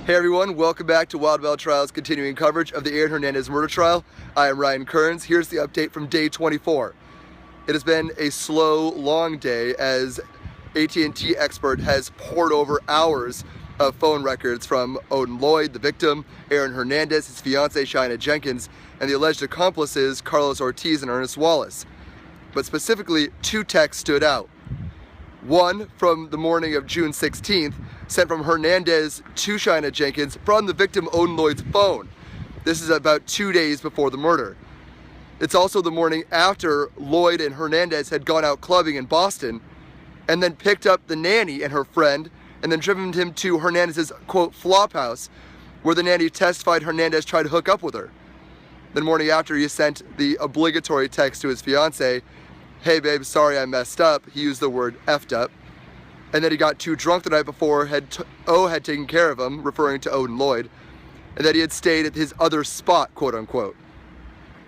Hey everyone, welcome back to Wild Wild Trial's continuing coverage of the Aaron Hernandez murder trial. I am Ryan Kearns. Here's the update from day 24. It has been a slow, long day as AT&T expert has poured over hours of phone records from Odin Lloyd, the victim, Aaron Hernandez, his fiancée Chynna Jenkins, and the alleged accomplices Carlos Ortiz and Ernest Wallace. But specifically, two texts stood out. One from the morning of June 16th, sent from Hernandez to Chynna Jenkins from the victim Odin Lloyd's phone. This is about 2 days before the murder. It's also the morning after Lloyd and Hernandez had gone out clubbing in Boston and then picked up the nanny and her friend and then driven him to Hernandez's, quote, flop house, where the nanny testified Hernandez tried to hook up with her. The morning after, he sent the obligatory text to his fiancée, "Hey babe, sorry I messed up." He used the word effed up. And that he got too drunk the night before, had taken care of him, referring to Odin Lloyd, and that he had stayed at his other spot, quote unquote.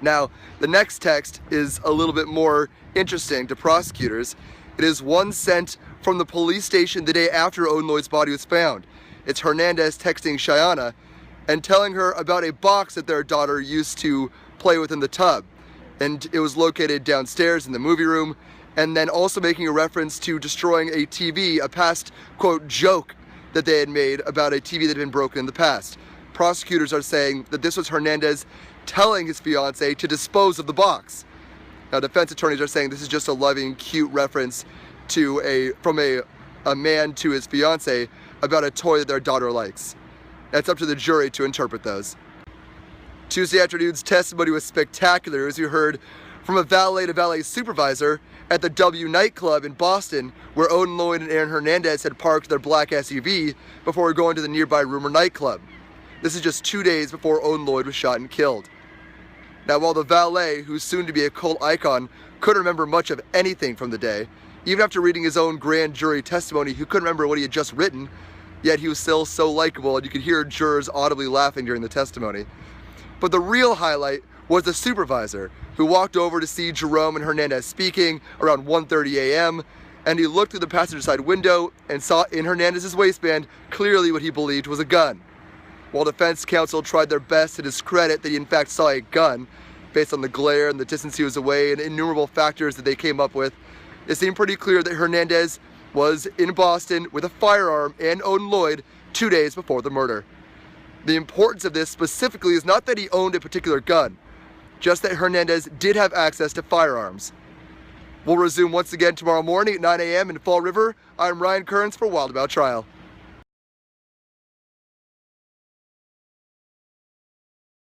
Now, the next text is a little bit more interesting to prosecutors. It is one sent from the police station the day after Odin Lloyd's body was found. It's Hernandez texting Chynna and telling her about a box that their daughter used to play with in the tub. And it was located downstairs in the movie room, and then also making a reference to destroying a TV, a past, quote, joke that they had made about a TV that had been broken in the past. Prosecutors are saying that this was Hernandez telling his fiancée to dispose of the box. Now, defense attorneys are saying this is just a loving, cute reference to from a man to his fiancée about a toy that their daughter likes. That's up to the jury to interpret those. Tuesday afternoon's testimony was spectacular, as you heard from a valet to valet supervisor at the W nightclub in Boston, where Odin Lloyd and Aaron Hernandez had parked their black SUV before going to the nearby Rumor nightclub. This is just 2 days before Odin Lloyd was shot and killed. Now, while the valet, who's soon to be a cult icon, couldn't remember much of anything from the day, even after reading his own grand jury testimony, he couldn't remember what he had just written, yet he was still so likable, and you could hear jurors audibly laughing during the testimony. But the real highlight was the supervisor, who walked over to see Jerome and Hernandez speaking around 1:30 a.m., and he looked through the passenger side window and saw in Hernandez's waistband clearly what he believed was a gun. While defense counsel tried their best to discredit that he in fact saw a gun, based on the glare and the distance he was away and innumerable factors that they came up with, it seemed pretty clear that Hernandez was in Boston with a firearm and Odin Lloyd 2 days before the murder. The importance of this specifically is not that he owned a particular gun, just that Hernandez did have access to firearms. We'll resume once again tomorrow morning at 9 a.m. in Fall River. I'm Ryan Kearns for Wild Wild Trial.